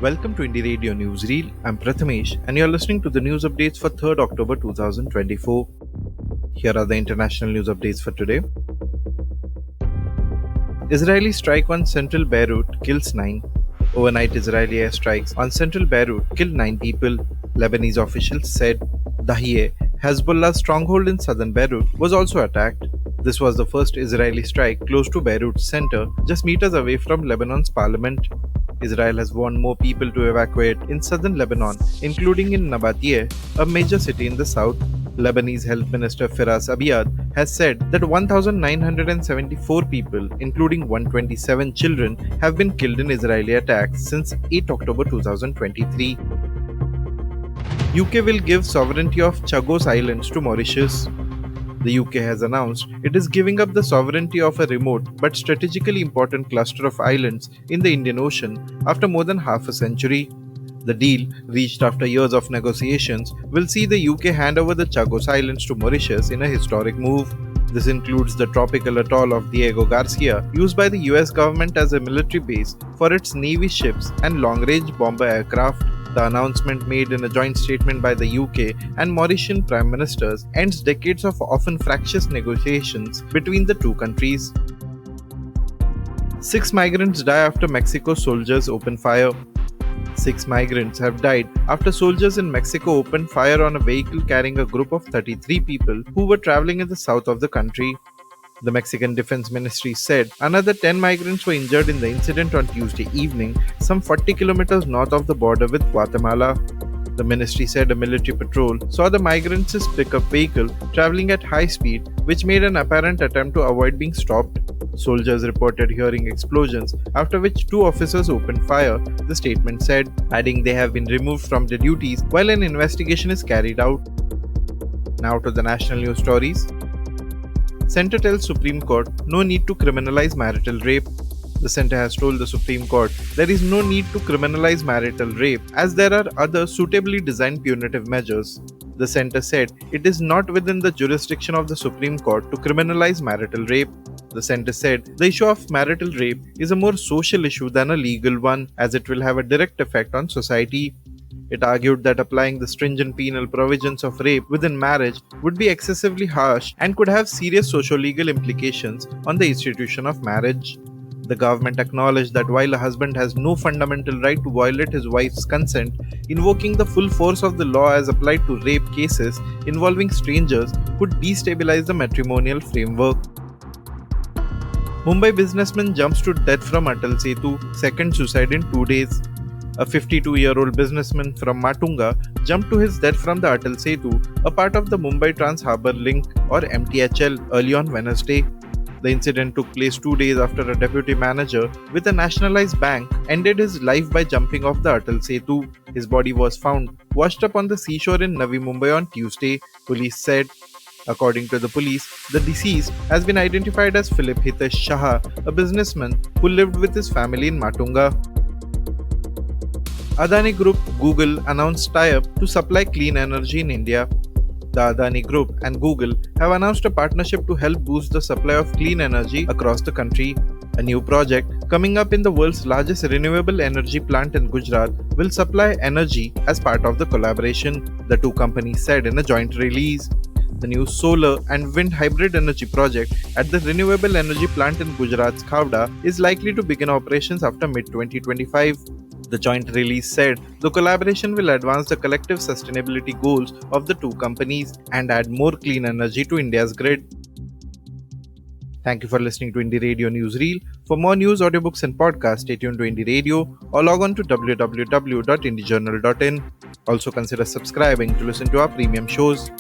Welcome to Indie Radio Newsreel. I'm Prathmesh and you're listening to the news updates for 3rd October 2024. Here are the international news updates for today. Israeli strike on central Beirut kills 9. Overnight Israeli airstrikes on central Beirut killed 9 people. Lebanese officials said Dahieh, Hezbollah's stronghold in southern Beirut, was also attacked. This was the first Israeli strike close to Beirut's center, just meters away from Lebanon's parliament. Israel has warned more people to evacuate in southern Lebanon, including in Nabateh, a major city in the south. Lebanese Health Minister Firas Abiad has said that 1,974 people, including 127 children, have been killed in Israeli attacks since 8 October 2023. UK will give sovereignty of Chagos Islands to Mauritius. The UK has announced it is giving up the sovereignty of a remote but strategically important cluster of islands in the Indian Ocean after more than half a century. The deal, reached after years of negotiations, will see the UK hand over the Chagos Islands to Mauritius in a historic move. This includes the tropical atoll of Diego Garcia, used by the US government as a military base for its Navy ships and long-range bomber aircraft. The announcement, made in a joint statement by the UK and Mauritian Prime Ministers, ends decades of often fractious negotiations between the two countries. 6 migrants die after Mexico soldiers open fire. 6 migrants have died after soldiers in Mexico opened fire on a vehicle carrying a group of 33 people who were traveling in the south of the country. The Mexican Defense Ministry said another 10 migrants were injured in the incident on Tuesday evening, some 40 kilometers north of the border with Guatemala. The ministry said a military patrol saw the migrants' pickup vehicle traveling at high speed, which made an apparent attempt to avoid being stopped. Soldiers reported hearing explosions, after which 2 officers opened fire, the statement said, adding they have been removed from their duties while an investigation is carried out. Now to the national news stories. Centre tells Supreme Court no need to criminalise marital rape. The centre has told the Supreme Court there is no need to criminalise marital rape as there are other suitably designed punitive measures. The centre said it is not within the jurisdiction of the Supreme Court to criminalise marital rape. The centre said the issue of marital rape is a more social issue than a legal one, as it will have a direct effect on society. It argued that applying the stringent penal provisions of rape within marriage would be excessively harsh and could have serious socio-legal implications on the institution of marriage. The government acknowledged that while a husband has no fundamental right to violate his wife's consent, invoking the full force of the law as applied to rape cases involving strangers could destabilize the matrimonial framework. Mumbai businessman jumps to death from Atal Setu, second suicide in 2 days. A 52-year-old businessman from Matunga jumped to his death from the Atal Setu, a part of the Mumbai Trans-Harbour Link or MTHL, early on Wednesday. The incident took place 2 days after a deputy manager with a nationalized bank ended his life by jumping off the Atal Setu. His body was found washed up on the seashore in Navi Mumbai on Tuesday, police said. According to the police, the deceased has been identified as Philip Hitesh Shah, a businessman who lived with his family in Matunga. Adani Group Google announced tie-up to supply clean energy in India. The Adani Group and Google have announced a partnership to help boost the supply of clean energy across the country. A new project coming up in the world's largest renewable energy plant in Gujarat will supply energy as part of the collaboration, the two companies said in a joint release. The new solar and wind hybrid energy project at the renewable energy plant in Gujarat's Khavda is likely to begin operations after mid-2025. The joint release said the collaboration will advance the collective sustainability goals of the two companies and add more clean energy to India's grid. Thank you for listening to Indie Radio Newsreel. For more news, audiobooks and podcasts, stay tuned to Indie Radio or log on to www.indiejournal.in. Also consider subscribing to listen to our premium shows.